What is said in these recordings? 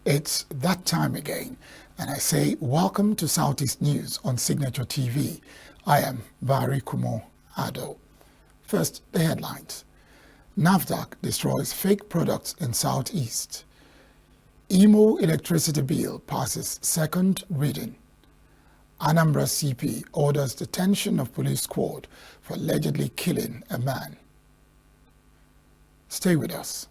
It's that time again, and I say welcome to Southeast News on Signature TV. I am Vari Kumo Ado. First, the headlines. NAFDAC destroys fake products in Southeast. Imo electricity bill passes second reading. Anambra CP orders detention of police squad for allegedly killing a man. Stay with us.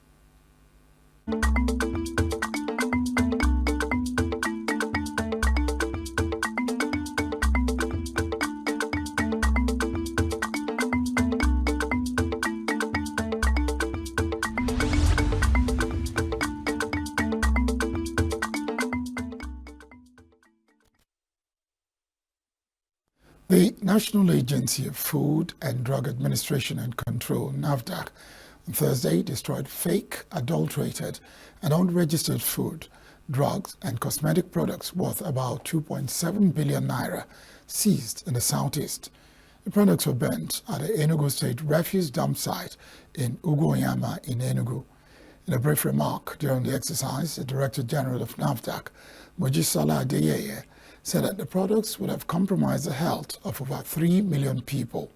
The National Agency of Food and Drug Administration and Control, NAFDAC, on Thursday destroyed fake, adulterated, and unregistered food, drugs, and cosmetic products worth about 2.7 billion naira seized in the southeast. The products were burnt at the Enugu State Refuse Dump Site in Ugoyama in Enugu. In a brief remark during the exercise, the Director General of NAFDAC, Mojisola Adeyeye, said that the products would have compromised the health of over 3 million people.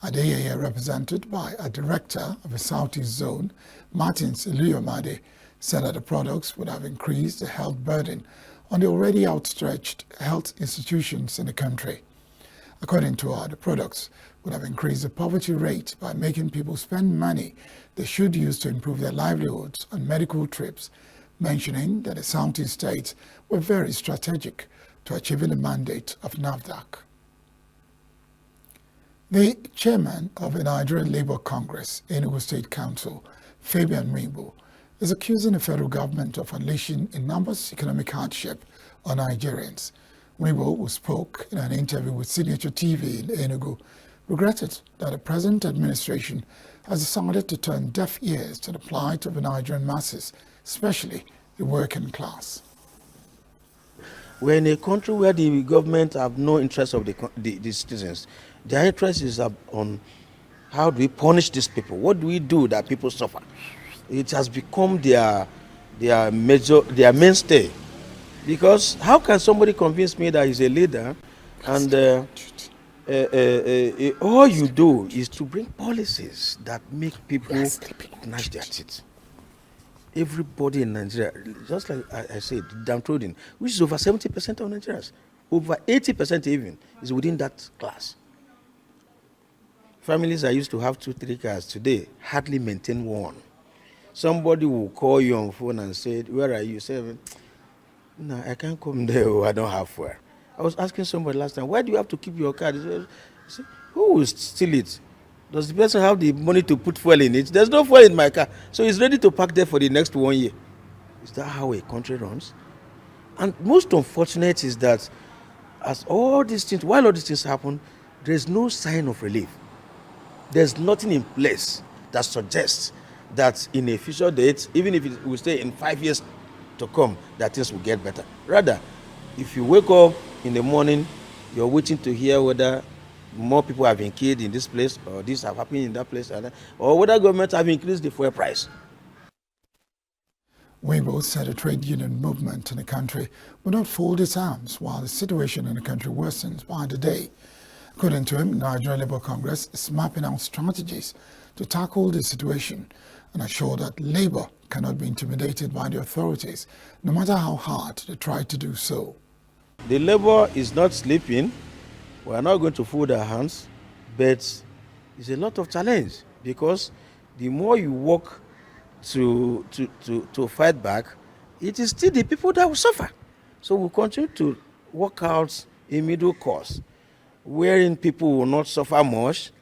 Adeyeye, represented by a director of the Southeast Zone, Martins Iluyomade, said that the products would have increased the health burden on the already outstretched health institutions in the country. According to her, the products would have increased the poverty rate by making people spend money they should use to improve their livelihoods on medical trips, mentioning that the Southeast states were very strategic to achieving the mandate of NAFDAC. The chairman of the Nigerian Labour Congress, Enugu State Council, Fabian Wimbo, is accusing the federal government of unleashing enormous economic hardship on Nigerians. Wimbo, who spoke in an interview with Signature TV in Enugu, regretted that the present administration has decided to turn deaf ears to the plight of the Nigerian masses, especially the working class. We're in a country where the government have no interest of the citizens. Their interest is on how do we punish these people? What do we do that people suffer? It has become their mainstay. Because how can somebody convince me that he's a leader and all you do is to bring policies that make people gnash their teeth? Everybody in Nigeria, just like I said, downtrodden, which is over 70% of Nigerians, over 80% even, is within that class. Families that used to have 2-3 cars today hardly maintain one. Somebody will call you on phone and say, "Where are you?" Say, "No, I can't come there. I don't have fuel." I was asking somebody last time, "Why do you have to keep your car?" They said, "Who will steal it? Does the person have the money to put fuel in it? There's no fuel in my car. So he's ready to park there for the next 1 year." Is that how a country runs? And most unfortunate is that while all these things happen, there's no sign of relief. There's nothing in place that suggests that in a future date, even if it will stay in 5 years to come, that things will get better. Rather, if you wake up in the morning, you're waiting to hear whether more people have been killed in this place, or this have happened in that place, or whether government have increased the fuel price. Wimbo said the trade union movement in the country will not fold its arms while the situation in the country worsens by the day. According to him, the Nigerian Labour Congress is mapping out strategies to tackle the situation and assure that Labour cannot be intimidated by the authorities, no matter how hard they try to do so. The Labour is not sleeping. We are not going to fold our hands, but it's a lot of challenge, because the more you work to fight back, it is still the people that will suffer. So we'll continue to work out a middle course wherein people will not suffer much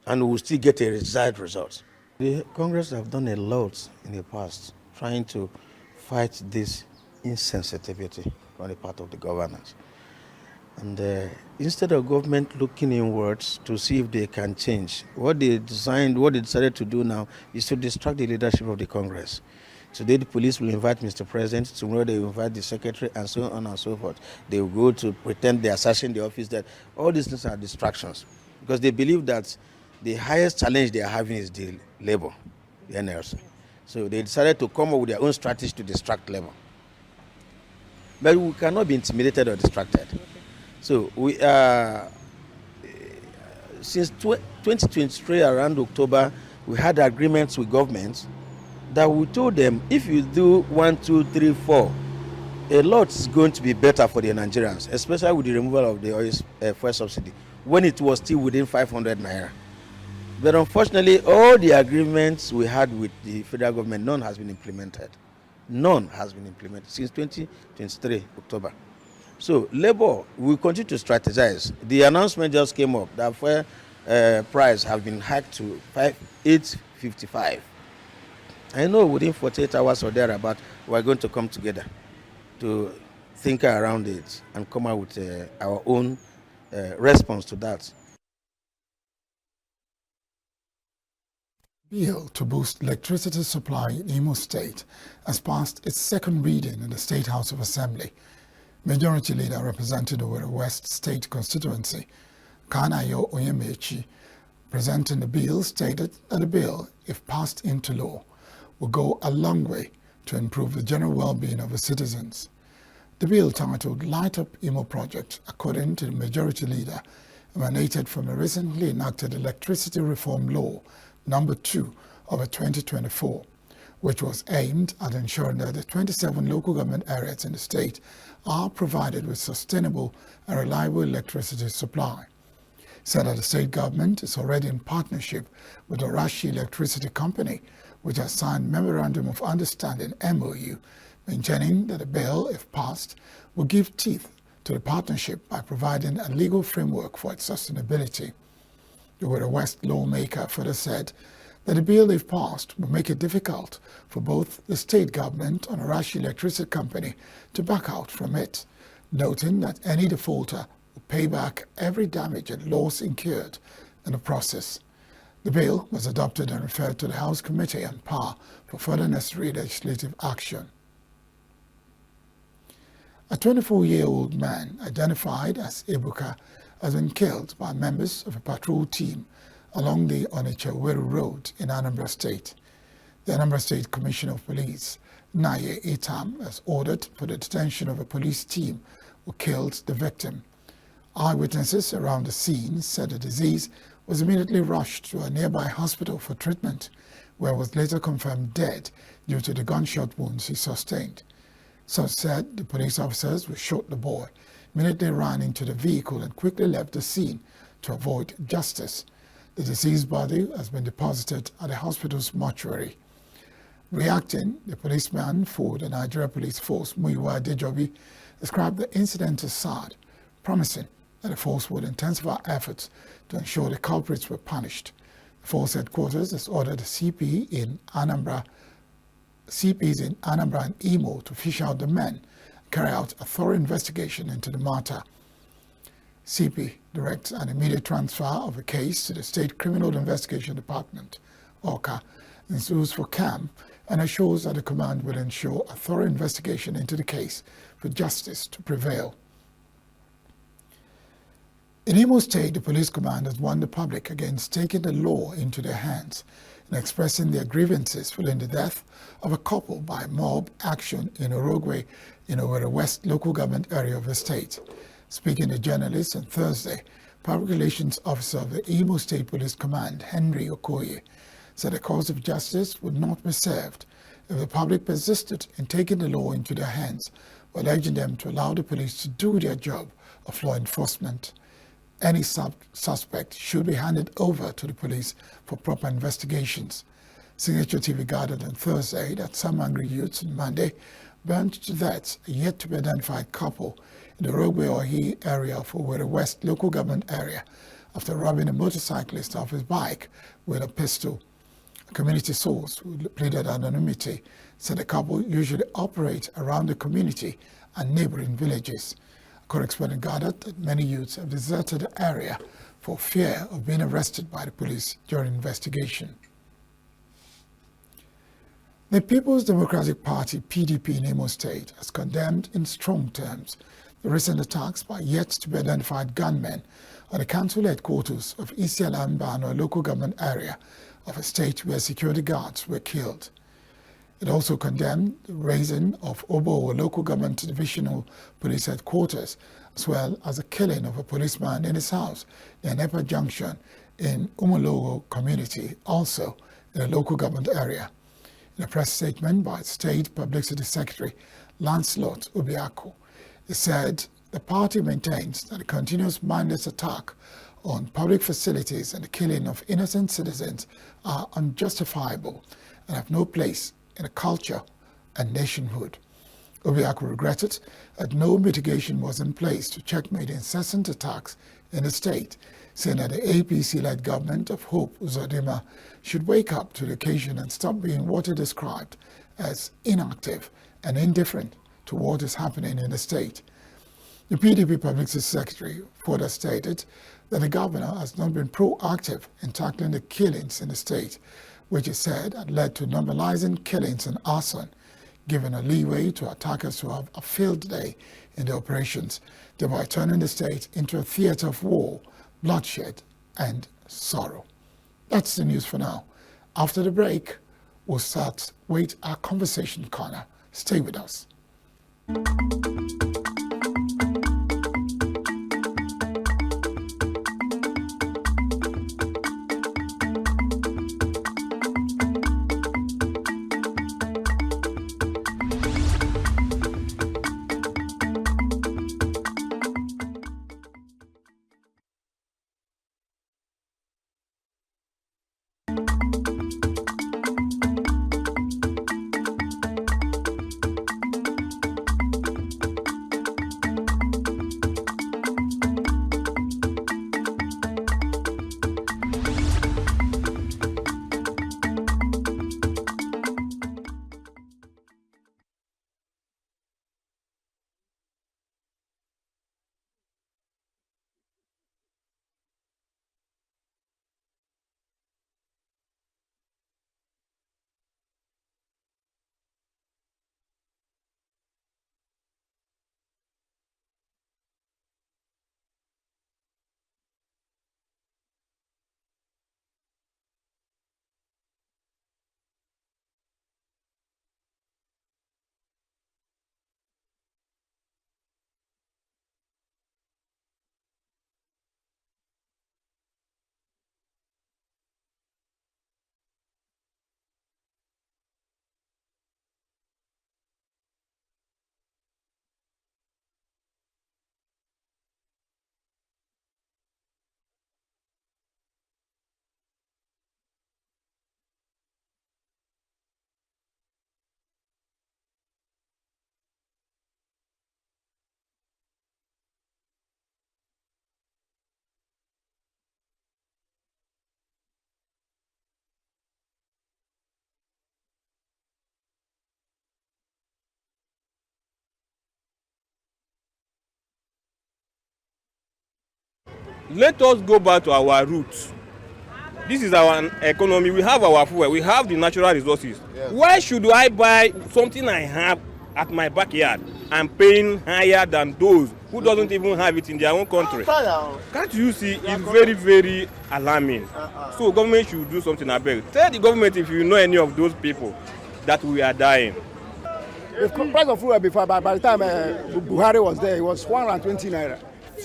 and will still get a desired result. The Congress have done a lot in the past trying to fight this insensitivity on the part of the governors. And instead of government looking inwards to see if they can change, what they decided to do now is to distract the leadership of the Congress. Today the police will invite Mr. President, tomorrow they will invite the secretary, and so on and so forth. They will go to pretend they are searching the office. That all these things are distractions, because they believe that the highest challenge they are having is the labor, the NLC. So they decided to come up with their own strategy to distract labor. but we cannot be intimidated or distracted. So we since 2023 around October, we had agreements with governments that we told them, if you do 1, 2, 3, 4, a lot is going to be better for the Nigerians, especially with the removal of the oil fuel subsidy when it was still within 500 naira. But unfortunately, all the agreements we had with the federal government, none has been implemented. None has been implemented since 2023 October. So Labour will continue to strategize. The announcement just came up that fuel price have been hiked to 8.55. I know within 48 hours or thereabout, we're going to come together to think around it and come out with our own response to that. Bill to boost electricity supply in Imo State has passed its second reading in the State House of Assembly. Majority Leader representing the Owerri West State constituency, Kanayo Onyemechi, presenting the bill, stated that the bill, if passed into law, will go a long way to improve the general well-being of the citizens. The bill, titled Light Up Imo Project, according to the Majority Leader, emanated from a recently enacted Electricity Reform Law number 2 of 2024, which was aimed at ensuring that the 27 local government areas in the state are provided with sustainable and reliable electricity supply. Said that the state government is already in partnership with the Orashi Electricity Company, which has signed Memorandum of Understanding MOU, maintaining that the bill, if passed, will give teeth to the partnership by providing a legal framework for its sustainability. The Owerri West lawmaker further said that the bill, if passed, will make it difficult for both the state government and Orashi Electricity Company to back out from it, noting that any defaulter will pay back every damage and loss incurred in the process. The bill was adopted and referred to the House Committee on Power for further necessary legislative action. A 24-year-old man identified as Ebuka has been killed by members of a patrol team along the Onitsha-Owerri Road in Anambra State. The Anambra State Commissioner of Police, Naye Itam, has ordered for the detention of a police team who killed the victim. Eyewitnesses around the scene said the deceased was immediately rushed to a nearby hospital for treatment, where he was later confirmed dead due to the gunshot wounds he sustained. Some said the police officers who shot the boy immediately ran into the vehicle and quickly left the scene to avoid justice. The deceased body has been deposited at the hospital's mortuary. Reacting, the policeman for the Nigeria Police Force, Muyiwa Adejobi, described the incident as sad, promising that the force would intensify efforts to ensure the culprits were punished. The force headquarters has ordered the CPs in Anambra and Imo to fish out the men and carry out a thorough investigation into the matter. CP directs an immediate transfer of the case to the State Criminal Investigation Department, ORCA, and sues for CAM, and assures that the command will ensure a thorough investigation into the case for justice to prevail. In Imo State, the police command has warned the public against taking the law into their hands and expressing their grievances following the death of a couple by mob action in Orogwe in Owerri West local government area of the state. Speaking to journalists on Thursday, Public Relations Officer of the Imo State Police Command, Henry Okoye, said the cause of justice would not be served if the public persisted in taking the law into their hands, while urging them to allow the police to do their job of law enforcement. Any suspect should be handed over to the police for proper investigations. Signature TV gathered on Thursday that some angry youths on Monday burned to death a yet-to-be-identified couple in the Orogwe-Ohi area of Owerri West local government area after robbing a motorcyclist off his bike with a pistol. A community source who pleaded anonymity said the couple usually operate around the community and neighboring villages. A correspondent gathered that many youths have deserted the area for fear of being arrested by the police during investigation. The People's Democratic Party, PDP in Imo State, has condemned in strong terms the recent attacks by yet-to-be-identified gunmen on the council headquarters of Isiala Mbano, a local government area of a state where security guards were killed. It also condemned the razing of Obo local government divisional police headquarters, as well as the killing of a policeman in his house near Nepa Junction in Umologo community, also in a local government area. In a press statement by State Publicity Secretary Lancelot Obiako, it said the party maintains that the continuous mindless attack on public facilities and the killing of innocent citizens are unjustifiable and have no place in a culture and nationhood. Obiako regretted that no mitigation was in place to checkmate incessant attacks in the state, saying that the APC-led government of Hope Uzodimma should wake up to the occasion and stop being what it described as inactive and indifferent to what is happening in the state. The PDP Publicity Secretary further stated that the governor has not been proactive in tackling the killings in the state, which he said had led to normalizing killings and arson, giving a leeway to attackers to have a field day in the operations, thereby turning the state into a theater of war, bloodshed, and sorrow. That's the news for now. After the break, we'll start with our conversation corner. Stay with us. Let us go back to our roots. This is our economy. We have our fuel. We have the natural resources. Yes. Why should I buy something I have at my backyard and paying higher than those who doesn't even have it in their own country? Can't you see? It's very, very alarming. So government should do something. I beg. Tell the government, if you know any of those people, that we are dying. The price of fuel before, by the time Buhari was there, it was 120 naira.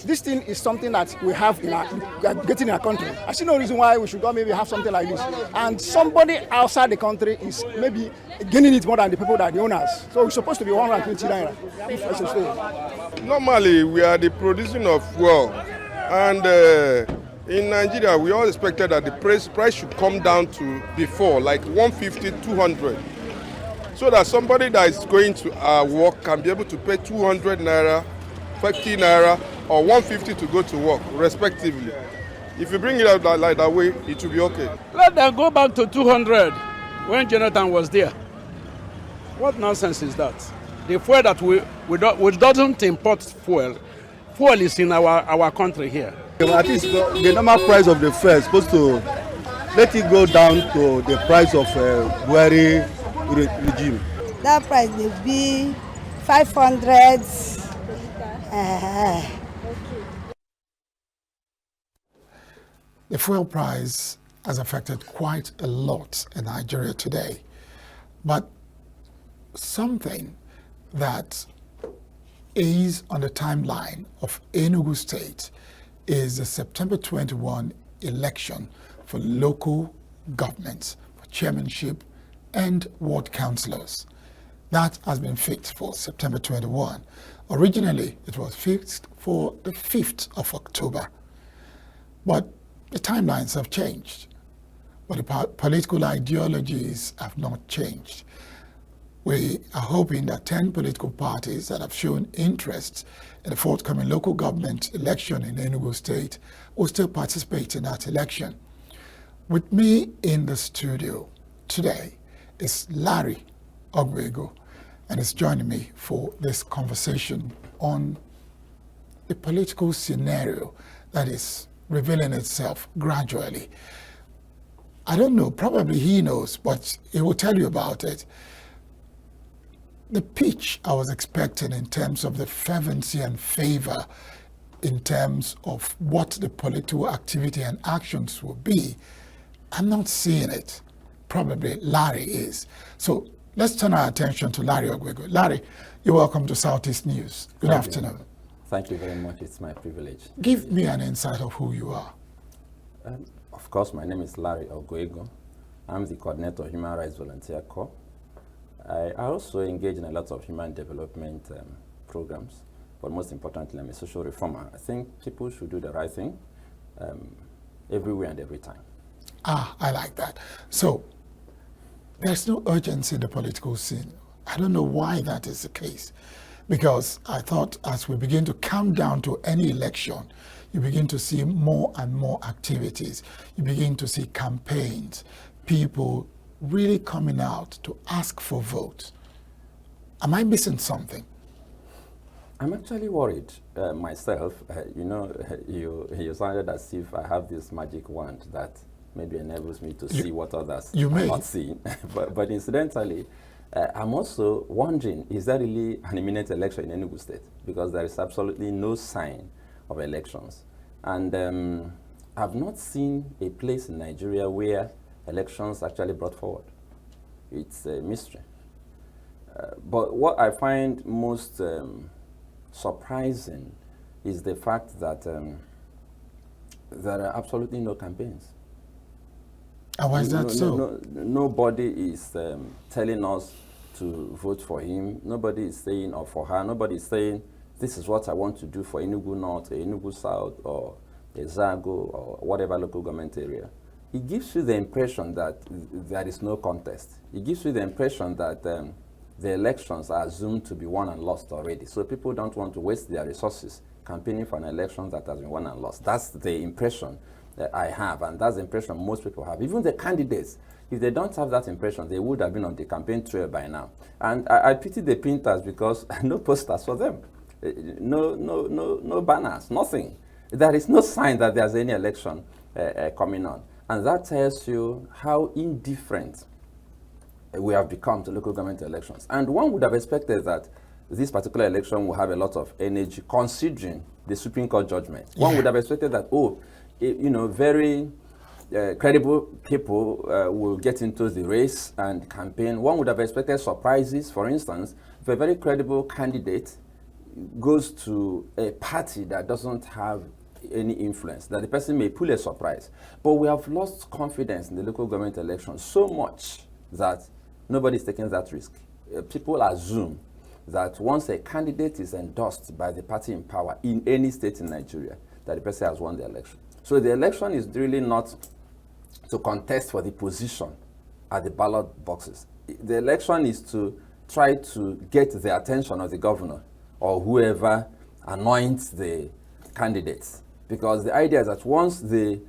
This thing is something that we have getting in our country. I see no reason why we should not maybe have something like this. And somebody outside the country is maybe gaining it more than the people that are the owners. So it's supposed to be 120 naira. If I should say. Normally, we are the producing of fuel, and in Nigeria, we all expected that the price should come down to before, like 150, 200. So that somebody that is going to work can be able to pay 200 naira, 50 naira, or 150 to go to work, respectively. If you bring it out like that way, it will be okay. Let them go back to 200 when Jonathan was there. What nonsense is that? The fuel that we doesn't import fuel. Fuel is in our country here. At least the normal price of the fuel is supposed to let it go down to the price of Buhari regime. That price will be 500. The fuel price has affected quite a lot in Nigeria today. But something that is on the timeline of Enugu State is the September 21 election for local governments, for chairmanship and ward councillors. That has been fixed for September 21. Originally, it was fixed for the 5th of October. But the timelines have changed. But the political ideologies have not changed. We are hoping that 10 political parties that have shown interest in the forthcoming local government election in Enugu State will still participate in that election. With me in the studio today is Larry Ogwego, and is joining me for this conversation on the political scenario that is revealing itself gradually. I don't know, probably he knows, but he will tell you about it. The pitch I was expecting in terms of the fervency and favor in terms of what the political activity and actions will be, I'm not seeing it. Probably Larry is. So let's turn our attention to Larry Ogwego. Larry, you're welcome to Southeast News. Good afternoon. Thank you very much. It's my privilege. Give me an insight of who you are. Of course, my name is Larry Ogwego. I'm the coordinator of Human Rights Volunteer Corps. I also engage in a lot of human development programs, but most importantly, I'm a social reformer. I think people should do the right thing everywhere and every time. Ah, I like that. So, there's no urgency in the political scene. I don't know why that is the case. Because I thought as we begin to count down to any election, you begin to see more and more activities. You begin to see campaigns, people really coming out to ask for votes. Am I missing something? I'm actually worried myself. You sounded as if I have this magic wand that maybe enables me to see what others are not seeing. but incidentally, I'm also wondering, is there really an imminent election in Enugu State? Because there is absolutely no sign of elections. And I've not seen a place in Nigeria where elections actually brought forward. It's a mystery. But what I find most surprising is the fact that there are absolutely no campaigns. And why is that so? Nobody is telling us to vote for him. Nobody is saying, or for her, nobody is saying, this is what I want to do for Enugu North, or Enugu South, or Zago, or whatever local government area. It gives you the impression that there is no contest. It gives you the impression that the elections are assumed to be won and lost already. So people don't want to waste their resources campaigning for an election that has been won and lost. That's the impression that I have, and that's the impression most people have. Even the candidates, if they don't have that impression, they would have been on the campaign trail by now. And I pity the printers because no posters for them, no banners, nothing. There is no sign that there's any election coming on. And that tells you how indifferent we have become to local government elections. And one would have expected that this particular election will have a lot of energy considering the Supreme Court judgment. One would have expected that, very credible people will get into the race and campaign. One would have expected surprises. For instance, if a very credible candidate goes to a party that doesn't have any influence, that the person may pull a surprise. But we have lost confidence in the local government elections so much that nobody is taking that risk. People assume that once a candidate is endorsed by the party in power in any state in Nigeria, that the person has won the election. So the election is really not to contest for the position at the ballot boxes. The election is to try to get the attention of the governor or whoever anoints the candidates. Because the idea is that once the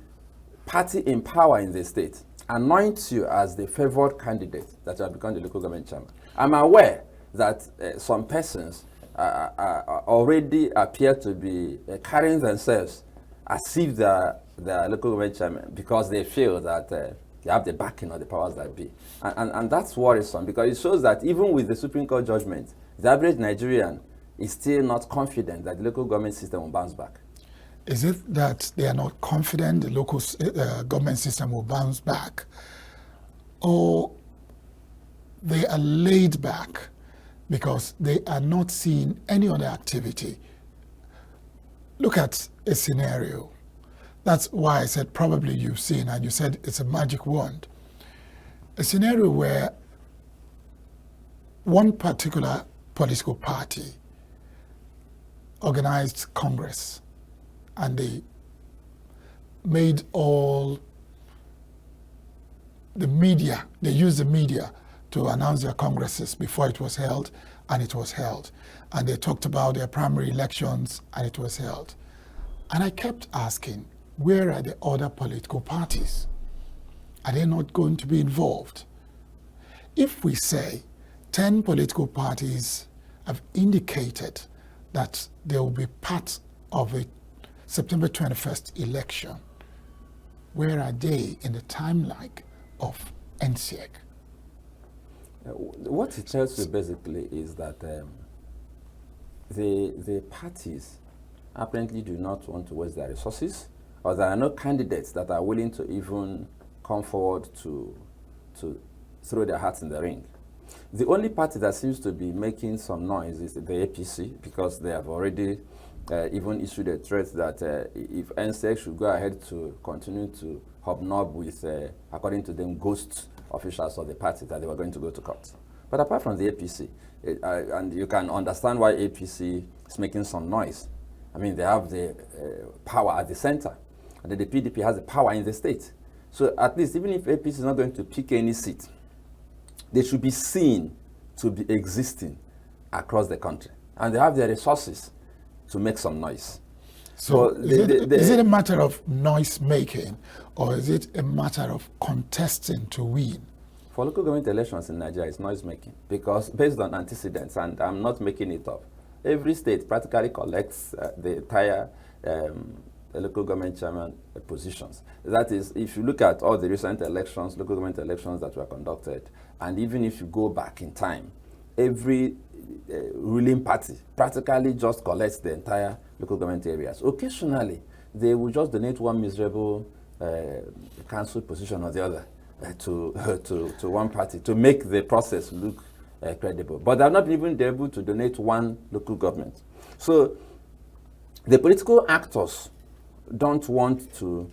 party in power in the state anoints you as the favored candidate, that you have become the local government chairman. I'm aware that some persons already appear to be carrying themselves as if they're local government chairman because they feel that they have the backing of the powers that be. And that's worrisome because it shows that even with the Supreme Court judgment, the average Nigerian is still not confident that the local government system will bounce back. Is it that they are not confident the local government system will bounce back, or they are laid back because they are not seeing any other activity. Look at a scenario. That's why I said probably you've seen, and you said it's a magic wand. A scenario where one particular political party organized Congress and they made all the media, they used the media to announce their congresses before it was held, and it was held. And they talked about their primary elections, and it was held. And I kept asking, where are the other political parties? Are they not going to be involved? If we say 10 political parties have indicated that they will be part of a September 21st election, where are they in the timeline of NCEC? What it tells you basically is that the parties apparently do not want to waste their resources, or there are no candidates that are willing to even come forward to throw their hats in the ring. The only party that seems to be making some noise is the APC, because they have already even issued a threat that if NCEC should go ahead to continue to hobnob with, according to them, ghost officials of the party, that they were going to go to court. But apart from the APC, and you can understand why APC is making some noise. I mean, they have the power at the center, and then the PDP has the power in the state. So at least, even if APC is not going to pick any seat, they should be seen to be existing across the country. And they have the resources to make some noise. So is it a matter of noise making, or is it a matter of contesting to win? For local government elections in Nigeria, it's noise making, because based on antecedents, and I'm not making it up, every state practically collects the entire local government chairman positions. That is, if you look at all the recent elections, local government elections that were conducted, and even if you go back in time, every ruling party practically just collects the entire local government areas. Occasionally, they will just donate one miserable council position or the other to one party to make the process look credible. But they have not even been able to donate one local government. So the political actors don't want to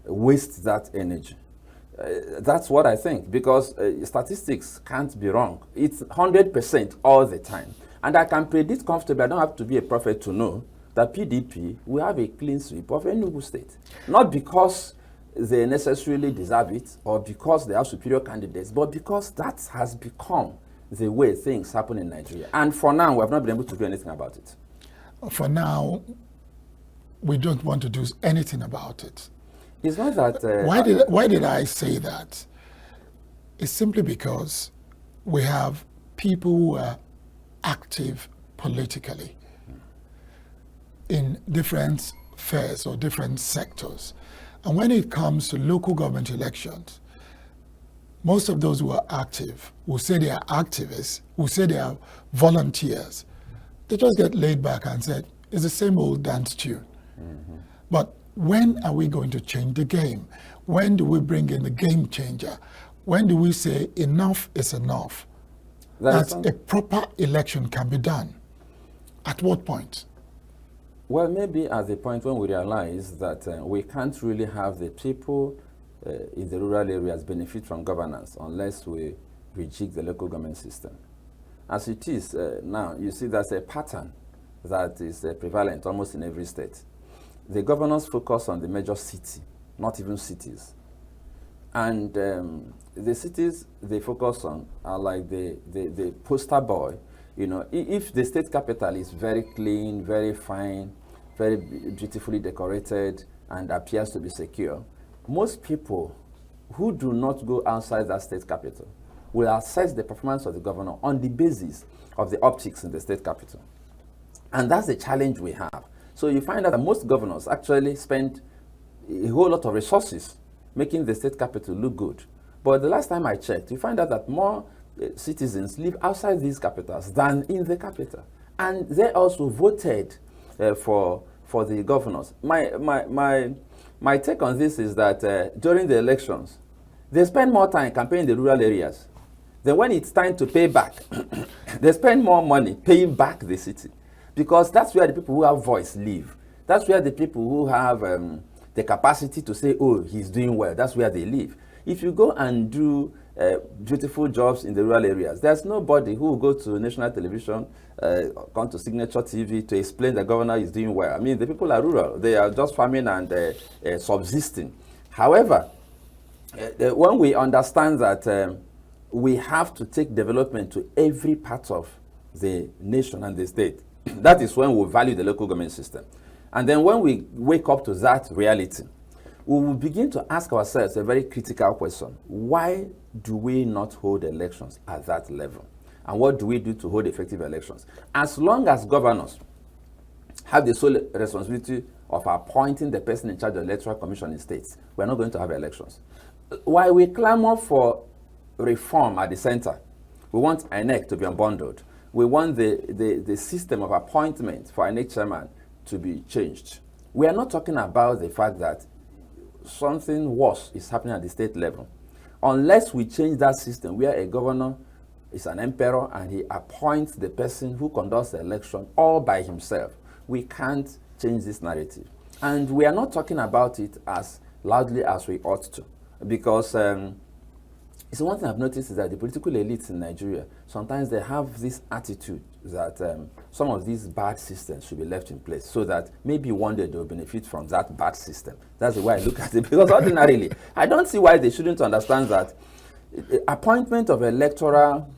waste that energy. That's what I think, because statistics can't be wrong. It's 100% all the time. And I can predict comfortably, I don't have to be a prophet to know, that PDP will have a clean sweep of Enugu State. Not because they necessarily deserve it, or because they have superior candidates, but because that has become the way things happen in Nigeria. And for now, we have not been able to do anything about it. For now, we don't want to do anything about it. It's not that... why did I say that? It's simply because we have people who are active politically in different spheres or different sectors. And when it comes to local government elections, most of those who are active, who say they are activists, who say they are volunteers, they just get laid back and said, it's the same old dance tune. Mm-hmm. But when are we going to change the game? When do we bring in the game changer? When do we say enough is enough? That a proper election can be done. At what point? Well, maybe at the point when we realize that we can't really have the people in the rural areas benefit from governance unless we rejig the local government system. As it is now, you see there's a pattern that is prevalent almost in every state. The governors focus on the major city, not even cities. And the cities they focus on are like the poster boy. You know, if the state capital is very clean, very fine, very beautifully decorated, and appears to be secure, most people who do not go outside that state capital will assess the performance of the governor on the basis of the optics in the state capital. And that's the challenge we have. So you find out that most governors actually spend a whole lot of resources making the state capital look good. But the last time I checked, you find out that more citizens live outside these capitals than in the capital. And they also voted for the governors. My take on this is that during the elections, they spend more time campaigning in the rural areas Then when it's time to pay back, they spend more money paying back the city, because that's where the people who have voice live. That's where the people who have the capacity to say, oh, he's doing well, that's where they live. If you go and do beautiful jobs in the rural areas, there's nobody who will go to national television, come to Signature TV to explain the governor is doing well. I mean, the people are rural. They are just farming and subsisting. However, when we understand that we have to take development to every part of the nation and the state, that is when we value the local government system. And then when we wake up to that reality, we will begin to ask ourselves a very critical question. Why do we not hold elections at that level? And what do we do to hold effective elections? As long as governors have the sole responsibility of appointing the person in charge of the Electoral Commission in states, we're not going to have elections. While we clamor for reform at the center, we want INEC to be unbundled. We want the system of appointment for INEC chairman to be changed. We are not talking about the fact that something worse is happening at the state level. Unless we change that system where a governor is an emperor and he appoints the person who conducts the election all by himself, we can't change this narrative. And we are not talking about it as loudly as we ought to, because it's one thing I've noticed is that the political elites in Nigeria, sometimes they have this attitude that some of these bad systems should be left in place, so that maybe one day they'll benefit from that bad system. That's the way I look at it, because ordinarily, I don't see why they shouldn't understand that appointment of electoral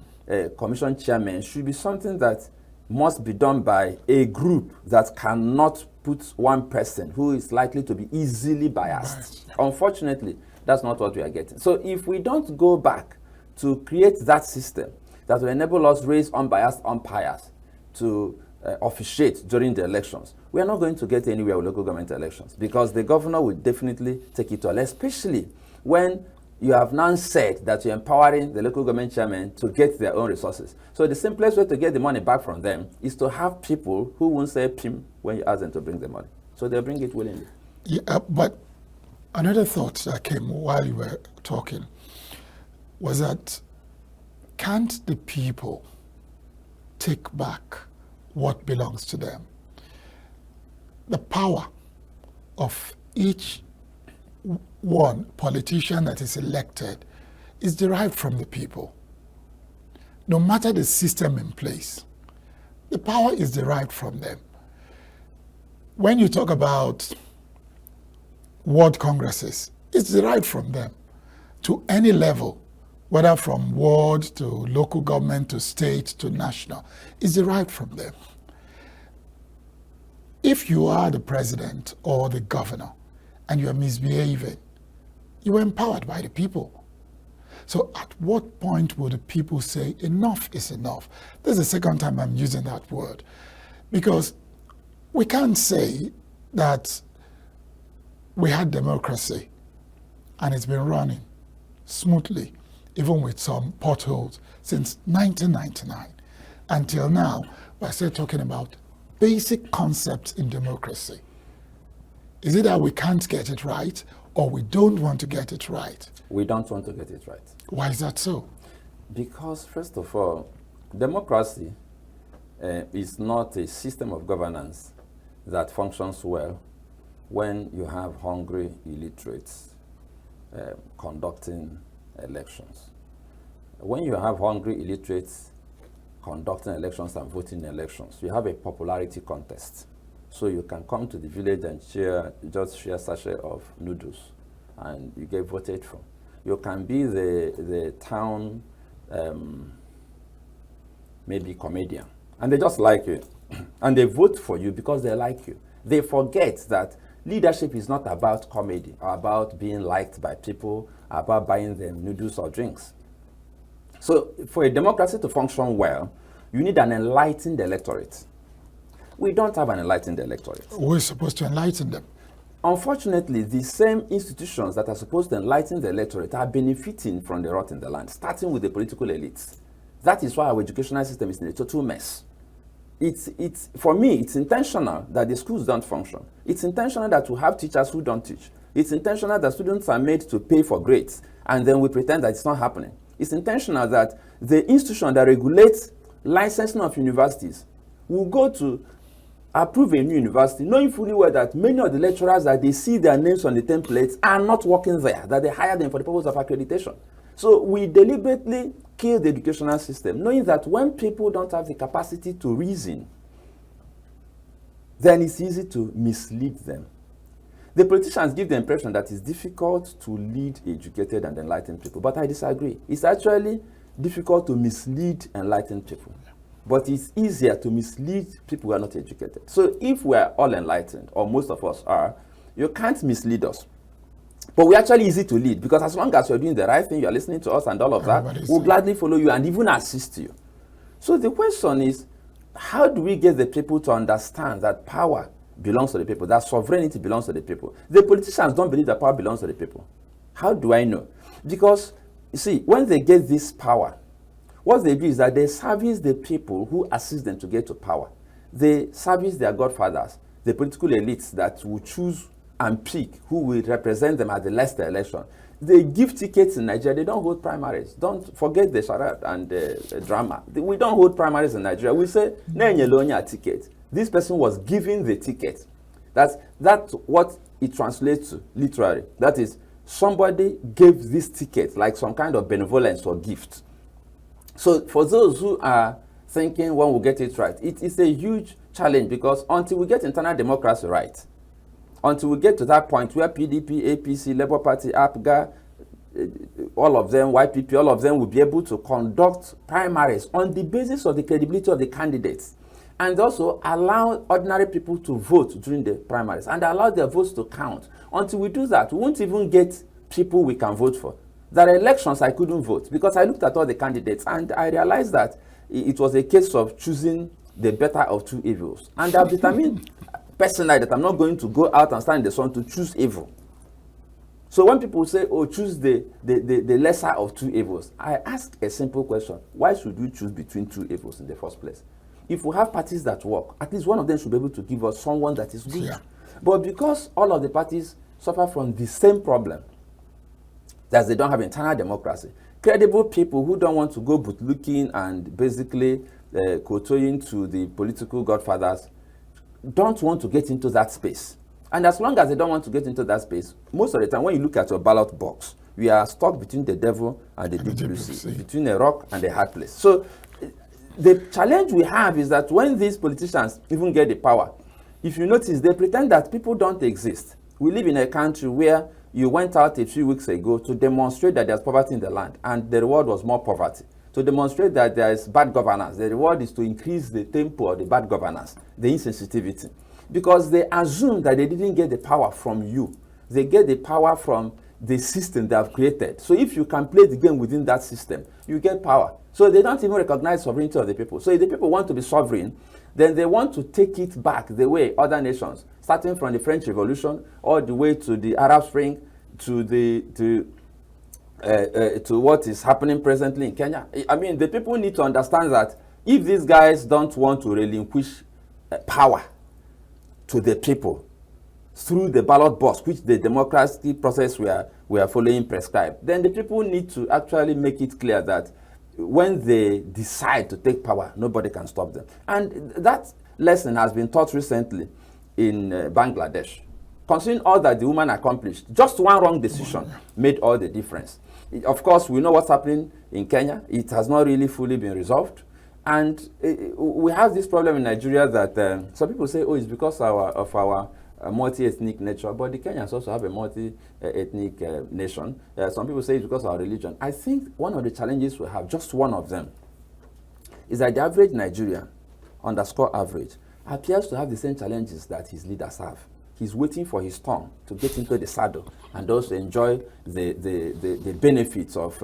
commission chairman should be something that must be done by a group that cannot put one person who is likely to be easily biased. Unfortunately, that's not what we are getting. So if we don't go back to create that system that will enable us raise unbiased umpires to officiate during the elections, we are not going to get anywhere with local government elections, because the governor will definitely take it all, especially when you have now said that you're empowering the local government chairman to get their own resources. So the simplest way to get the money back from them is to have people who won't say pim when you ask them to bring the money. So they'll bring it willingly. Yeah, but another thought that came while you were talking was that can't the people take back what belongs to them? The power of each one politician that is elected is derived from the people. No matter the system in place, the power is derived from them. When you talk about ward congresses, it's derived from them to any level, whether from ward to local government to state to national, it's derived from them. If you are the president or the governor and you are misbehaving, you are empowered by the people. So at what point will the people say enough is enough? This is the second time I'm using that word, because we can't say that we had democracy and it's been running smoothly, even with some potholes, since 1999. Until now, we're still talking about basic concepts in democracy. Is it that we can't get it right, or we don't want to get it right? We don't want to get it right. Why is that so? Because, first of all, democracy is not a system of governance that functions well when you have hungry illiterates conducting elections. When you have hungry illiterates conducting elections and voting elections, you have a popularity contest. So you can come to the village and just share a sachet of noodles and you get voted for. You can be the town maybe comedian, and they just like you. And they vote for you because they like you. They forget that leadership is not about comedy or about being liked by people, about buying them noodles or drinks. So for a democracy to function well, you need an enlightened electorate. We don't have an enlightened electorate. We're supposed to enlighten them. Unfortunately, the same institutions that are supposed to enlighten the electorate are benefiting from the rot in the land, starting with the political elites. That is why our educational system is in a total mess. For me, it's intentional that the schools don't function. It's intentional that we have teachers who don't teach. It's intentional that students are made to pay for grades, and then we pretend that it's not happening. It's intentional that the institution that regulates licensing of universities will go to approve a new university, knowing fully well that many of the lecturers that they see their names on the templates are not working there, that they hire them for the purpose of accreditation. So we deliberately kill the educational system, knowing that when people don't have the capacity to reason, then it's easy to mislead them. The politicians give the impression that it's difficult to lead educated and enlightened people, but I disagree. It's actually difficult to mislead enlightened people, but it's easier to mislead people who are not educated. So if we're all enlightened, or most of us are, you can't mislead us. But we're actually easy to lead, because as long as you're doing the right thing, you're listening to us and all of that, we'll gladly follow you and even assist you. So the question is, how do we get the people to understand that power belongs to the people, that sovereignty belongs to the people? The politicians don't believe that power belongs to the people. How do I know? Because, you see, when they get this power, what they do is that they service the people who assist them to get to power. They service their godfathers, the political elites that will choose and pick who will represent them at the next election. They give tickets in Nigeria. They don't hold primaries. Don't forget the charade and the drama. We don't hold primaries in Nigeria. We say, "Nenyelonya ticket." This person was given the ticket. That's what it translates to, literally. That is, somebody gave this ticket like some kind of benevolence or gift. So for those who are thinking one will get it right, it is a huge challenge, because until we get internal democracy right, until we get to that point where PDP, APC, Labour Party, APGA, all of them, YPP, all of them will be able to conduct primaries on the basis of the credibility of the candidates, and also allow ordinary people to vote during the primaries and allow their votes to count. Until we do that, we won't even get people we can vote for. There are elections I couldn't vote because I looked at all the candidates and I realized that it was a case of choosing the better of two evils. And I've determined personally that I'm not going to go out and stand in the sun to choose evil. So when people say, oh, choose the lesser of two evils, I ask a simple question. Why should we choose between two evils in the first place? If we have parties that work, at least one of them should be able to give us someone that is good. Yeah. But because all of the parties suffer from the same problem, that they don't have internal democracy, credible people who don't want to go bootlicking and basically kowtowing to the political godfathers don't want to get into that space. And as long as they don't want to get into that space, most of the time when you look at your ballot box, we are stuck between the devil and the deep blue sea, between a rock and a hard place. So the challenge we have is that when these politicians even get the power, if you notice, they pretend that people don't exist. We live in a country where you went out a few weeks ago to demonstrate that there's poverty in the land, and the reward was more poverty. To demonstrate that there is bad governance, the reward is to increase the tempo of the bad governance, the insensitivity. Because they assume that they didn't get the power from you. They get the power from the system they have created. So if you can play the game within that system, you get power. So they don't even recognize sovereignty of the people. So if the people want to be sovereign, then they want to take it back the way other nations, starting from the French Revolution all the way to the Arab Spring, to what is happening presently in Kenya. I mean, the people need to understand that if these guys don't want to relinquish power to the people through the ballot box, which the democratic process we are following prescribed, then the people need to actually make it clear that when they decide to take power, nobody can stop them. And that lesson has been taught recently in Bangladesh. Considering all that the woman accomplished, just one wrong decision made all the difference. Of course, we know what's happening in Kenya. It has not really fully been resolved. And we have this problem in Nigeria that some people say, oh, it's because of our multi-ethnic nature, but the Kenyans also have a multi-ethnic nation. Some people say it's because of our religion. I think one of the challenges we have, just one of them, is that the average Nigerian, underscore average, appears to have the same challenges that his leaders have. He's waiting for his turn to get into the saddle and also enjoy the benefits of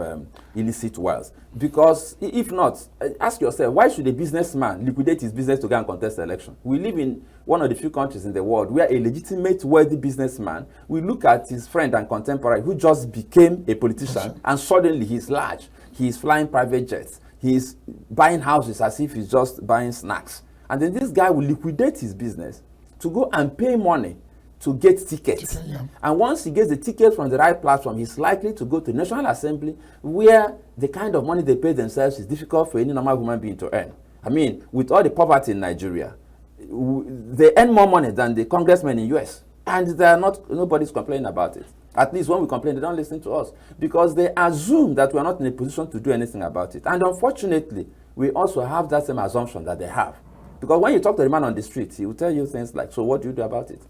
illicit wealth. Because if not, ask yourself, why should a businessman liquidate his business to go and contest the election? We live in one of the few countries in the world where a legitimate, wealthy businessman will look at his friend and contemporary who just became a politician and suddenly he's large. He's flying private jets. He's buying houses as if he's just buying snacks. And then this guy will liquidate his business to go and pay money to get tickets. Yeah. And once he gets the ticket from the right platform, he's likely to go to the National Assembly, where the kind of money they pay themselves is difficult for any normal human being to earn. I mean, with all the poverty in Nigeria, they earn more money than the congressmen in US. And they are not, nobody's complaining about it. At least when we complain, they don't listen to us, because they assume that we are not in a position to do anything about it. And unfortunately, we also have that same assumption that they have. Because when you talk to the man on the street, he will tell you things like, so what do you do about it?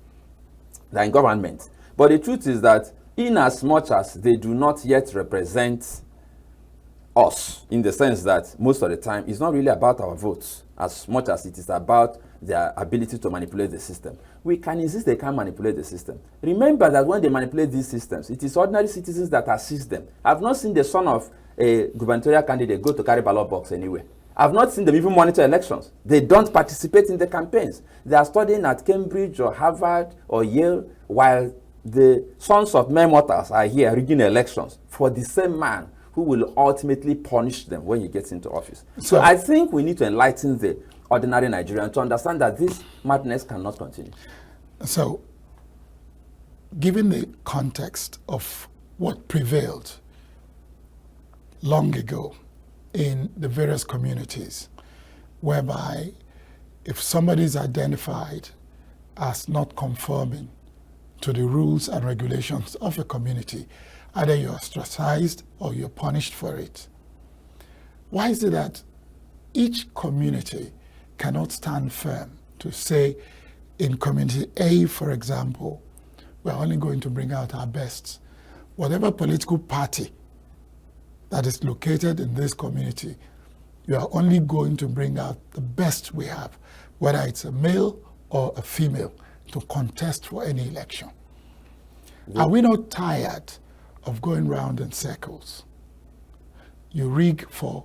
They're in government. But the truth is that in as much as they do not yet represent us, in the sense that most of the time it's not really about our votes as much as it is about their ability to manipulate the system. We can insist they can manipulate the system. Remember that when they manipulate these systems, it is ordinary citizens that assist them. I've not seen the son of a gubernatorial candidate go to carry ballot box anywhere. I've not seen them even monitor elections. They don't participate in the campaigns. They are studying at Cambridge or Harvard or Yale, while the sons of mere mortals are here rigging elections for the same man who will ultimately punish them when he gets into office. So I think we need to enlighten the ordinary Nigerian to understand that this madness cannot continue. So, given the context of what prevailed long ago in the various communities, whereby if somebody is identified as not conforming to the rules and regulations of a community, either you're ostracized or you're punished for it. Why is it that each community cannot stand firm to say, in community A, for example, we're only going to bring out our best. Whatever political party that is located in this community, you are only going to bring out the best we have, whether it's a male or a female, to contest for any election. Yeah. Are we not tired of going round in circles? You rig for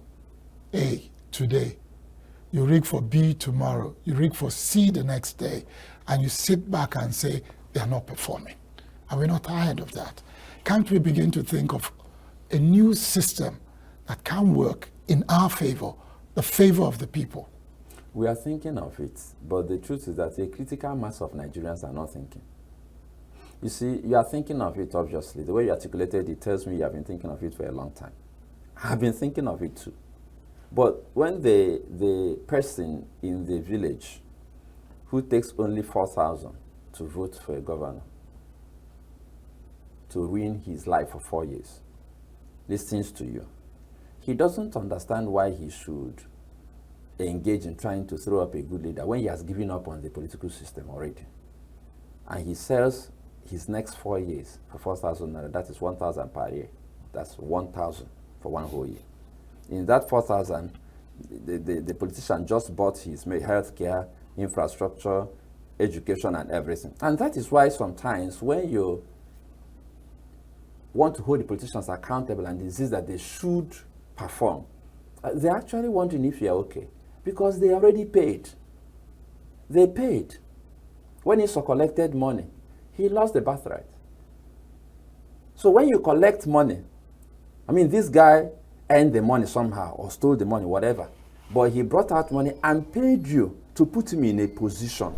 A today, you rig for B tomorrow, you rig for C the next day, and you sit back and say they are not performing. Are we not tired of that? Can't we begin to think of a new system that can work in our favor, the favor of the people? We are thinking of it, but the truth is that a critical mass of Nigerians are not thinking. You see, you are thinking of it, obviously. The way you articulated it tells me you have been thinking of it for a long time. I've been thinking of it too. But when the person in the village who takes only 4,000 to vote for a governor to ruin his life for 4 years listens to you, he doesn't understand why he should engage in trying to throw up a good leader when he has given up on the political system already. And he sells his next 4 years for 4,000 naira. That is 1,000 per year. That's 1,000 for one whole year. In that 4,000, the politician just bought his healthcare, infrastructure, education, and everything. And that is why sometimes when you want to hold the politicians accountable and insist that they should perform, they're actually wondering if you're okay, because they already paid. They paid. When he collected money, he lost the birthright. So when you collect money, I mean, this guy earned the money somehow or stole the money, whatever, but he brought out money and paid you to put him in a position.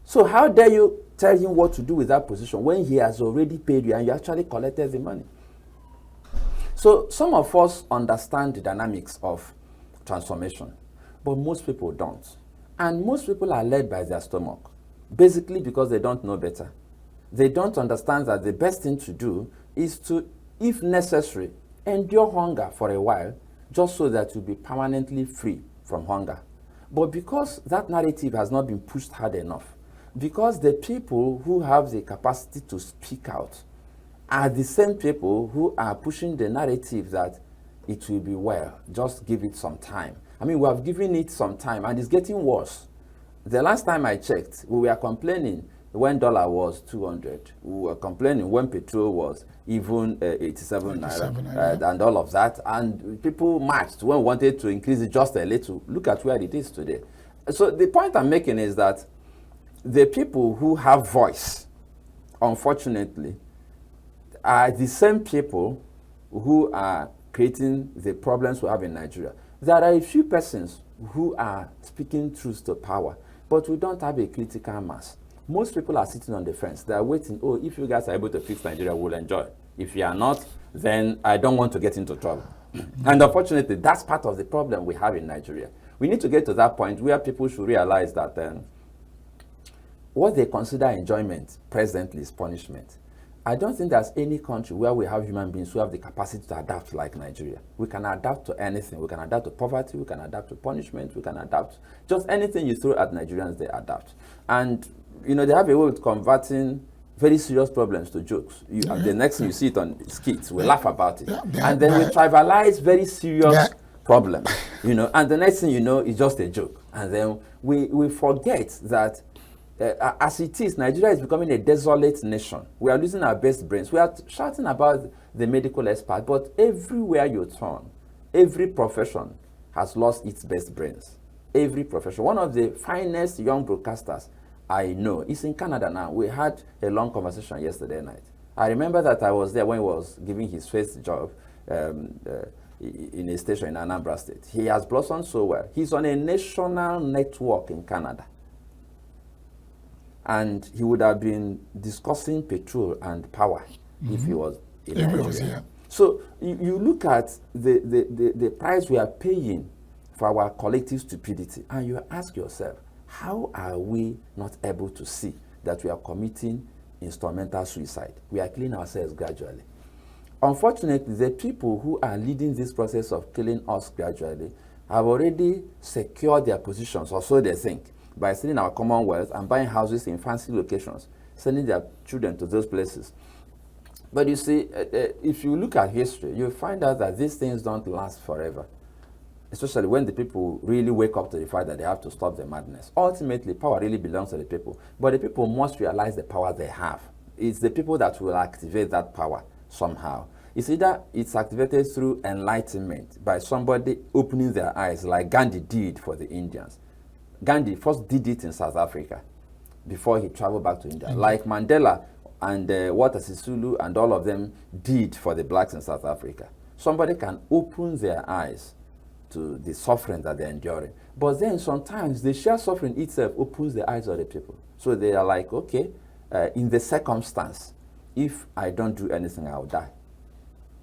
So how dare you tell him what to do with that position when he has already paid you and you actually collected the money? So some of us understand the dynamics of transformation, but most people don't. And most people are led by their stomach, basically because they don't know better. They don't understand that the best thing to do is to, if necessary, endure hunger for a while, just so that you'll be permanently free from hunger. But because that narrative has not been pushed hard enough, because the people who have the capacity to speak out are the same people who are pushing the narrative that it will be well, just give it some time. I mean, we have given it some time and it's getting worse. The last time I checked, we were complaining when dollar was 200. We were complaining when petrol was even 87 naira and all of that. And people marched when we wanted to increase it just a little. Look at where it is today. So the point I'm making is that the people who have voice, unfortunately, are the same people who are creating the problems we have in Nigeria. There are a few persons who are speaking truth to power, but we don't have a critical mass. Most people are sitting on the fence. They are waiting. Oh, if you guys are able to fix Nigeria, we'll enjoy. If you are not, then I don't want to get into trouble. And unfortunately, that's part of the problem we have in Nigeria. We need to get to that point where people should realize that what they consider enjoyment presently is punishment. I don't think there's any country where we have human beings who have the capacity to adapt like Nigeria. We can adapt to anything. We can adapt to poverty. We can adapt to punishment. We can adapt. Just anything you throw at Nigerians, they adapt. And, you know, they have a way of converting very serious problems to jokes. The next thing you see it on skits, we laugh about it. And then we trivialize very serious problems, you know, and the next thing you know is just a joke. And then we forget that as it is, Nigeria is becoming a desolate nation. We are losing our best brains. We are shouting about the medical expert, but everywhere you turn, every profession has lost its best brains. Every profession. One of the finest young broadcasters I know is in Canada now. We had a long conversation yesterday night. I remember that I was there when he was giving his first job in a station in Anambra State. He has blossomed so well. He's on a national network in Canada. And he would have been discussing petrol and power if he was in Nigeria. So you look at the price we are paying for our collective stupidity, and you ask yourself, how are we not able to see that we are committing instrumental suicide? We are killing ourselves gradually. Unfortunately, the people who are leading this process of killing us gradually have already secured their positions, or so they think, by selling our commonwealth and buying houses in fancy locations, sending their children to those places. But you see, if you look at history, you'll find out that these things don't last forever, especially when the people really wake up to the fact that they have to stop the madness. Ultimately, power really belongs to the people, but the people must realize the power they have. It's the people that will activate that power somehow. It's either it's activated through enlightenment by somebody opening their eyes, like Gandhi did for the Indians. Gandhi first did it in South Africa before he traveled back to India. Like Mandela and Walter Sisulu and all of them did for the blacks in South Africa. Somebody can open their eyes to the suffering that they're enduring. But then sometimes the sheer suffering itself opens the eyes of the people. So they are like, okay, in the circumstance, if I don't do anything, I'll die.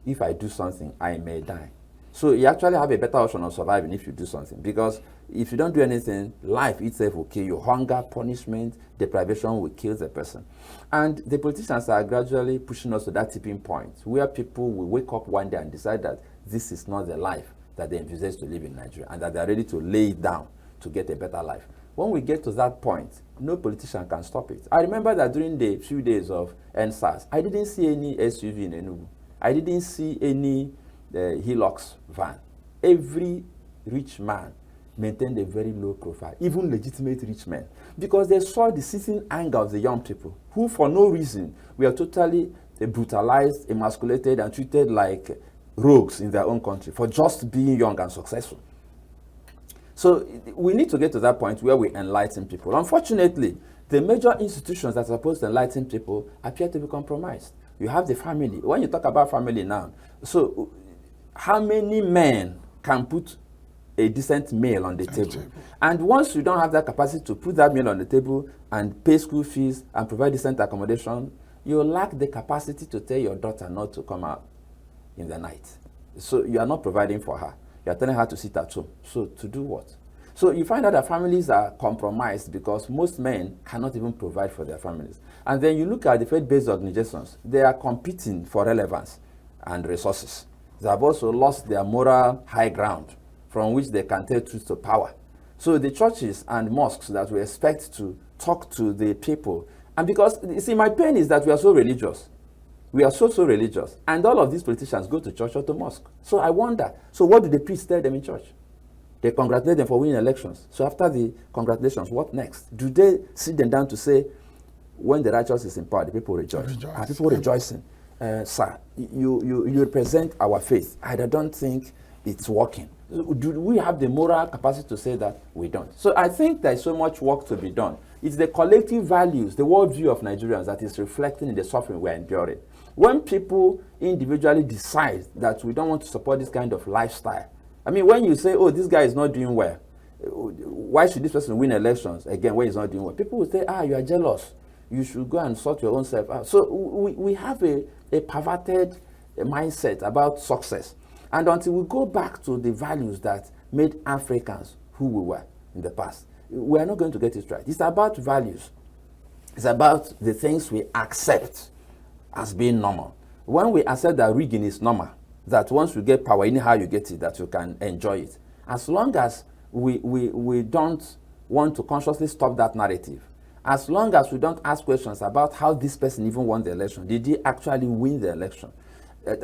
If I do something, I may die. So you actually have a better option of surviving if you do something, because if you don't do anything, life itself will kill you. Hunger, punishment, deprivation will kill the person. And the politicians are gradually pushing us to that tipping point where people will wake up one day and decide that this is not the life that they envisage to live in Nigeria, and that they are ready to lay it down to get a better life. When we get to that point, no politician can stop it. I remember that during the few days of NSAS, I didn't see any SUV in Enugu. I didn't see any Hilux van. Every rich man maintained a very low profile, even legitimate rich men, because they saw the seething anger of the young people who, for no reason, were totally brutalized, emasculated, and treated like rogues in their own country for just being young and successful. So we need to get to that point where we enlighten people. Unfortunately, the major institutions that are supposed to enlighten people appear to be compromised. You have the family. When you talk about family now, so how many men can put a decent meal on the table? And once you don't have that capacity to put that meal on the table and pay school fees and provide decent accommodation, you lack the capacity to tell your daughter not to come out in the night. So you are not providing for her. You are telling her to sit at home. So to do what? So you find out that families are compromised because most men cannot even provide for their families. And then you look at the faith-based organizations, they are competing for relevance and resources. They have also lost their moral high ground from which they can tell truth to power. So the churches and mosques that we expect to talk to the people, and because, you see, my pain is that we are so religious. We are so religious. And all of these politicians go to church or to mosque. So I wonder, so what do the priests tell them in church? They congratulate them for winning elections. So after the congratulations, what next? Do they sit them down to say, when the righteous is in power, the people rejoice? Are people rejoicing? Sir, you represent our faith. I don't think it's working. Do we have the moral capacity to say that? We don't. So I think there's so much work to be done. It's the collective values, the worldview of Nigerians that is reflecting in the suffering we're enduring. When people individually decide that we don't want to support this kind of lifestyle, I mean, when you say, oh, this guy is not doing well, why should this person win elections again when he's not doing well? People will say, you are jealous. you should go and sort your own self out. So we have a perverted mindset about success. And until we go back to the values that made Africans who we were in the past, we are not going to get it right. It's about values. It's about the things we accept as being normal. When we accept that rigging is normal, that once you get power, anyhow you get it, that you can enjoy it. As long as we don't want to consciously stop that narrative, as long as we don't ask questions about how this person even won the election, did he actually win the election?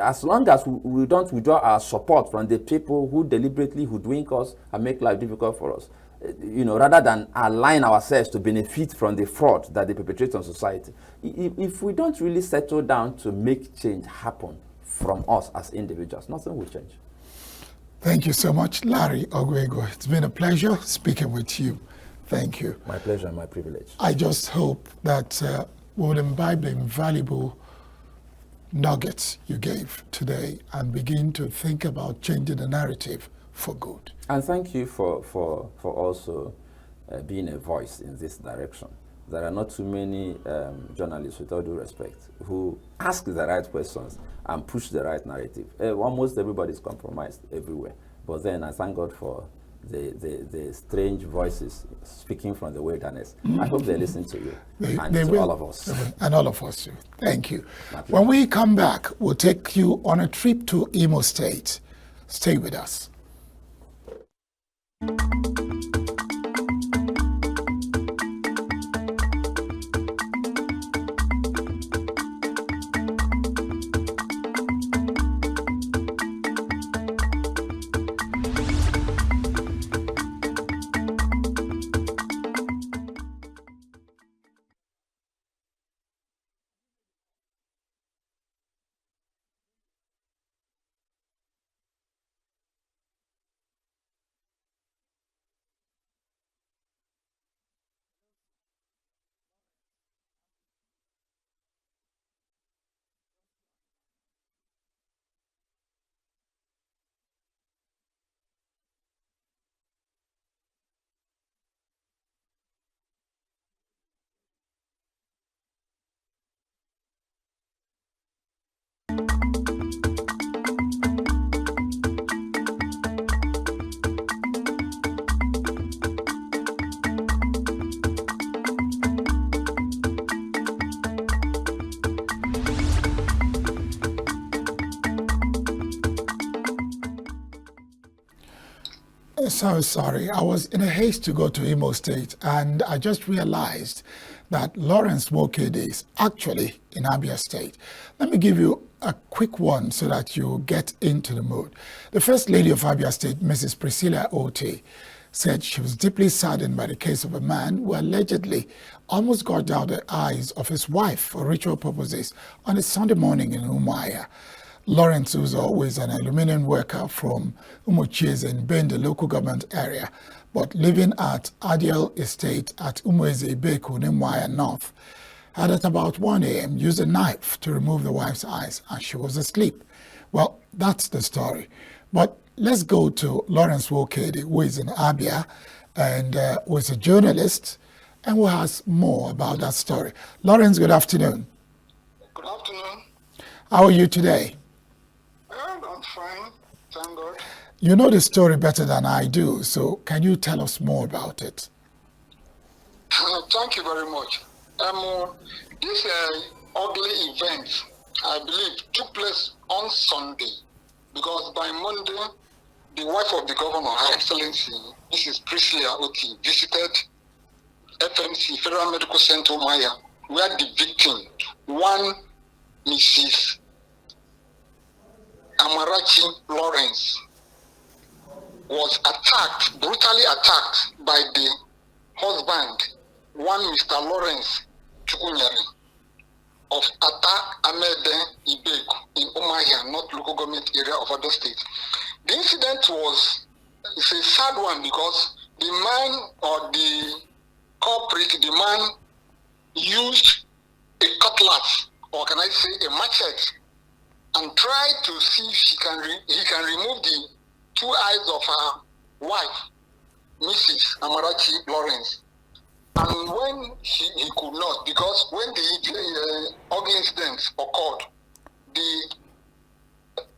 As long as we don't withdraw our support from the people who deliberately hoodwink us and make life difficult for us, rather than align ourselves to benefit from the fraud that they perpetrate on society, if we don't really settle down to make change happen from us as individuals, nothing will change. Thank you so much, Larry Ogwego. It's been a pleasure speaking with you. Thank you. My pleasure and my privilege. I just hope that we will imbibe the invaluable nuggets you gave today and begin to think about changing the narrative for good. And thank you for also being a voice in this direction. There are not too many journalists, with all due respect, who ask the right questions and push the right narrative. Almost everybody is compromised everywhere. But then I thank God for the strange voices speaking from the wilderness. I hope they listen to you and to all of us. And all of us too. Thank you. When we come back, we'll take you on a trip to Imo State. Stay with us. So sorry. I was in a haste to go to Imo State, and I just realized that Lawrence Nwokede is actually in Abia State. Let me give you a quick one so that you get into the mood. The First Lady of Abia State, Mrs. Priscilla Ote, said she was deeply saddened by the case of a man who allegedly almost gouged out the eyes of his wife for ritual purposes on a Sunday morning in Umuahia. Lawrence, who's always an aluminium worker from Umuchieze in Bende local government area, but living at Adiel Estate at Umueze Ibeku in Umuahia North, had at about 1 a.m. used a knife to remove the wife's eyes, and she was asleep. Well, that's the story. But let's go to Lawrence Nwokede, who is in Abia and who is a journalist and who has more about that story. Lawrence, good afternoon. Good afternoon. How are you today? I'm fine, thank God. You know the story better than I do, so can you tell us more about it? Thank you very much. This ugly event, I believe, took place on Sunday, because by Monday, the wife of the governor, Her Excellency, Mrs. Priscilla Oti, visited FMC, Federal Medical Center, Maya, where the victim, one Mrs. Amarachi Lawrence, was attacked, brutally attacked by the husband, one Mr. Lawrence Chukunyari of Ata Amede Ibeku in Umuahia, North local government area of Edo State. The incident it's a sad one because the man or the culprit, the man used a cutlass, or can I say a machete, and tried to see if he can remove the two eyes of her wife, Mrs. Amarachi Lawrence. And when he could not, because when the ugly incident occurred, the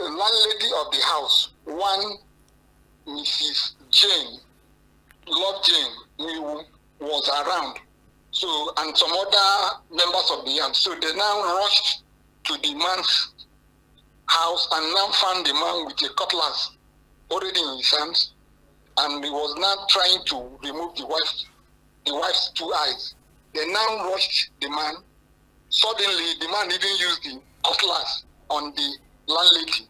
landlady of the house, one Mrs. Jane, Love Jane, was around. So, and some other members of the house. So they now rushed to the man's house and now found the man with a cutlass already in his hands, and he was now trying to remove the wife's two eyes. They now rushed the man. Suddenly, the man even used the cutlass on the landlady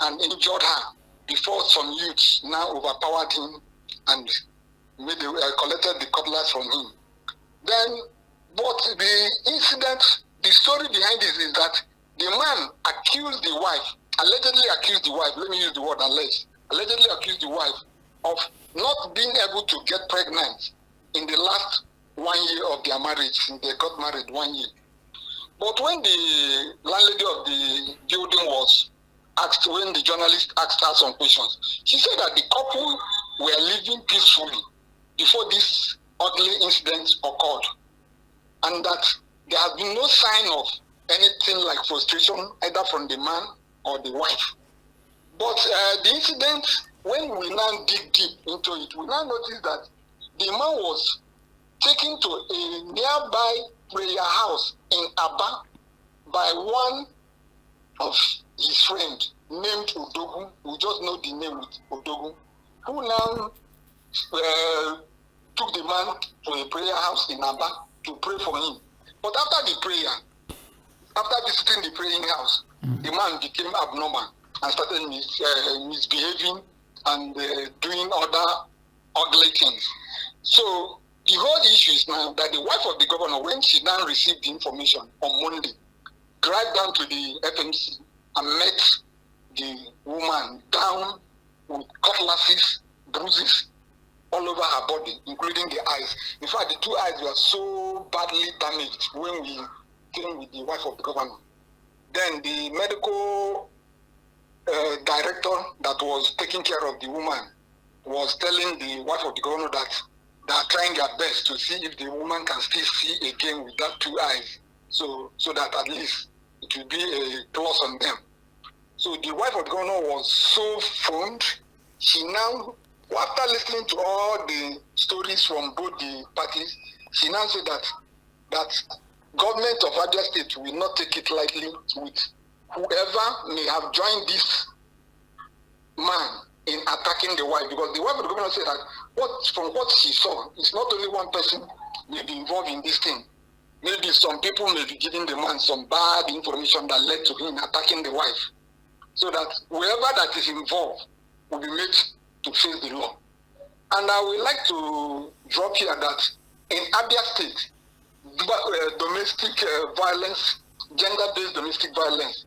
and injured her before some youths now overpowered him and collected the cutlass from him. Then, but the incident, the story behind this is that the man accused the wife, allegedly accused the wife, let me use the word allegedly accused the wife of not being able to get pregnant in the last 1 year of their marriage, since they got married 1 year. But when the landlady of the building was asked, when the journalist asked her some questions, she said that the couple were living peacefully before this ugly incident occurred, and that there has been no sign of anything like frustration either from the man or the wife. But the incident, when we now dig deep into it, we now notice that the man was taken to a nearby prayer house in Aba by one of his friends named Odogu. We just know the name with Odogu, who now took the man to a prayer house in Aba to pray for him. But after the prayer, after visiting the praying house, the man became abnormal and started misbehaving and doing other ugly things. So the whole issue is now that the wife of the governor, when she now received the information on Monday, drive down to the FMC and met the woman down with cutlasses, bruises all over her body, including the eyes. In fact, the two eyes were so badly damaged when we came with the wife of the governor. Then the medical director that was taking care of the woman was telling the wife of the governor that they are trying their best to see if the woman can still see again with that two eyes, so that at least it will be a plus on them. So the wife of the governor was so phoned. She now, after listening to all the stories from both the parties, she now said that government of Abia State will not take it lightly with whoever may have joined this man in attacking the wife, because the wife of the governor said that from what she saw, it's not only one person may be involved in this thing. Maybe some people may be giving the man some bad information that led to him attacking the wife, so that whoever that is involved will be made to face the law. And I would like to drop here that in Abia State, domestic violence, gender-based domestic violence,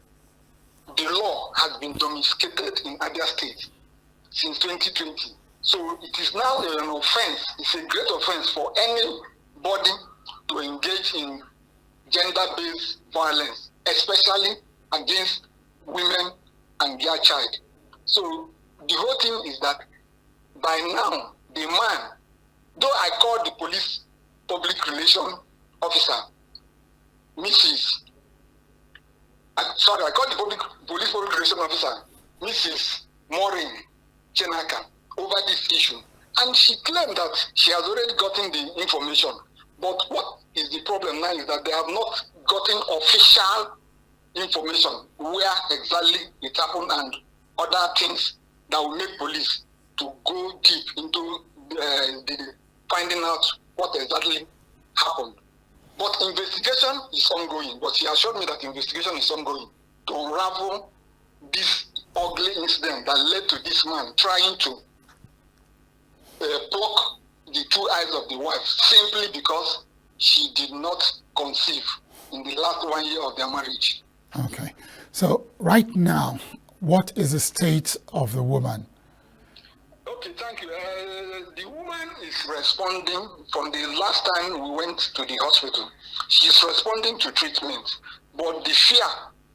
the law has been domesticated in Abia State since 2020. So it is now an offense, it's a great offense for anybody to engage in gender-based violence, especially against women and their child. So the whole thing is that by now, the man, though I called the police public relation officer, I called the police public relation officer, Mrs. Maureen Chenaka, over this issue. And she claimed that she has already gotten the information. But what is the problem now is that they have not gotten official information where exactly it happened and other things that will make police to go deep into the finding out what exactly happened. But investigation is ongoing. But she assured me that investigation is ongoing to unravel this ugly incident that led to this man trying to pluck the two eyes of the wife simply because she did not conceive in the last 1 year of their marriage. Okay. So right now, what is the state of the woman? Okay, thank you. The woman is responding from the last time we went to the hospital. She's responding to treatment. But the fear,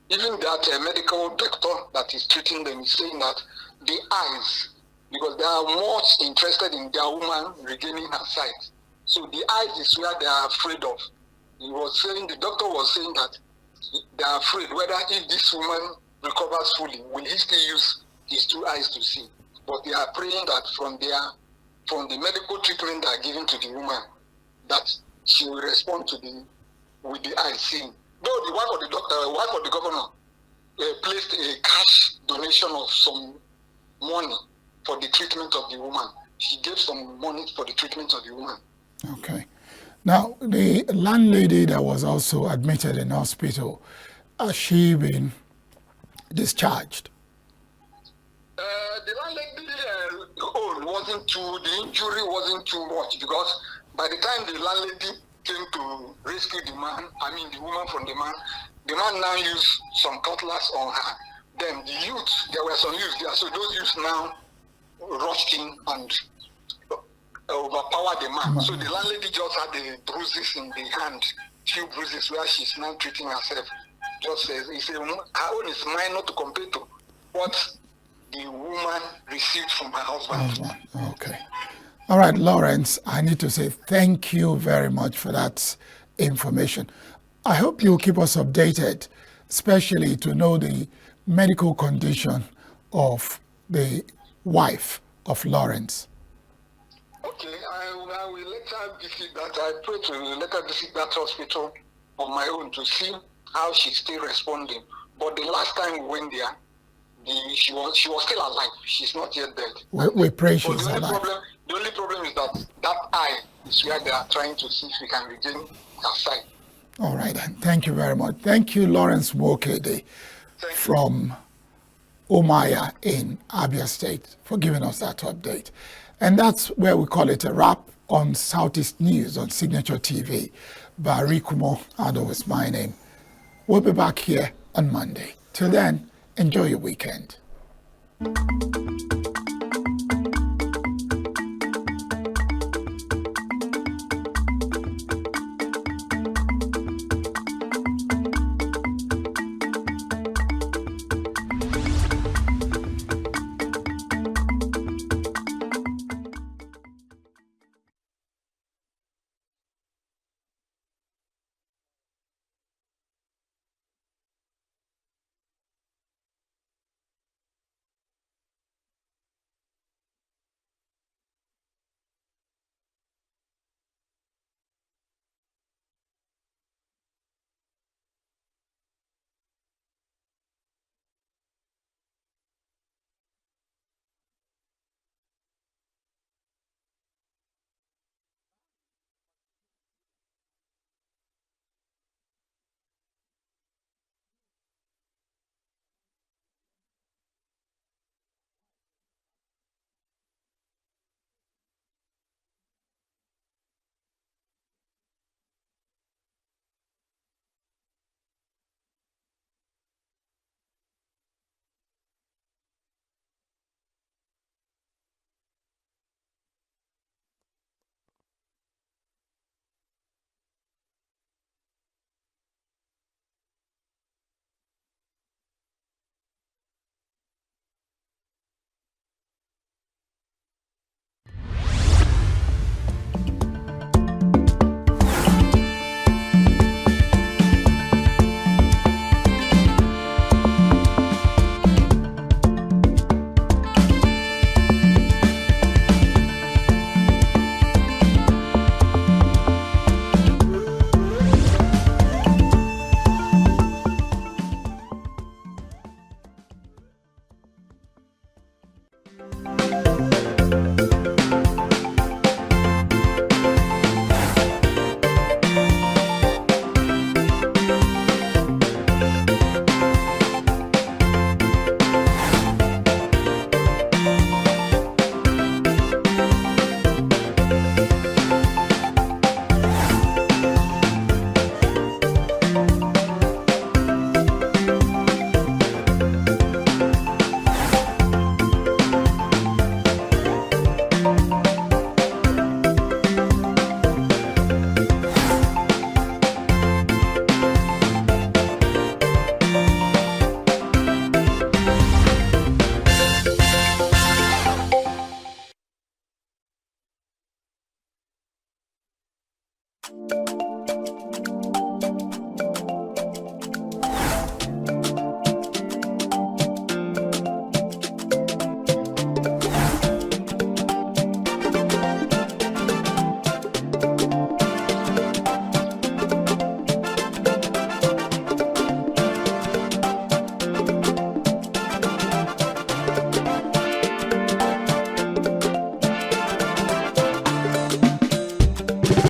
even that medical doctor that is treating them is saying that the eyes, because they are more interested in their woman regaining her sight. So the eyes is where they are afraid of. The doctor was saying that they are afraid whether if this woman recovers fully, will he still use his two eyes to see? But they are praying that from the medical treatment they are giving to the woman, that she will respond with the eyes seeing. Though the wife of the governor placed a cash donation of some money for the treatment of the woman. She gave some money for the treatment of the woman. Okay. Now, the landlady that was also admitted in hospital, has she been discharged? The landlady the injury wasn't too much, because by the time the landlady came to rescue the woman from the man now used some cutlass on her. Then there were some youths there, so those youths now rushed in and overpowered the man. So the landlady just had the bruises in the hand, few bruises where she's now treating herself. Just says, he said, her own is minor to compare to what the woman received from her husband. Okay. All right, Lawrence, I need to say thank you very much for that information. I hope you'll keep us updated, especially to know the medical condition of the wife of Lawrence. Okay, I will later visit that. I pray to later visit that hospital on my own to see how she's still responding. But the last time we went there, she was still alive. She's not yet dead. We pray she's alive. The only problem is that eye is where they are trying to see if we can regain her sight. All right, then. Thank you very much. Thank you, Lawrence Wokede from Omaya in Abia State, for giving us that update. And that's where we call it a wrap on Southeast News on Signature TV. Barry Kumo Ado is my name. We'll be back here on Monday. Till then, enjoy your weekend.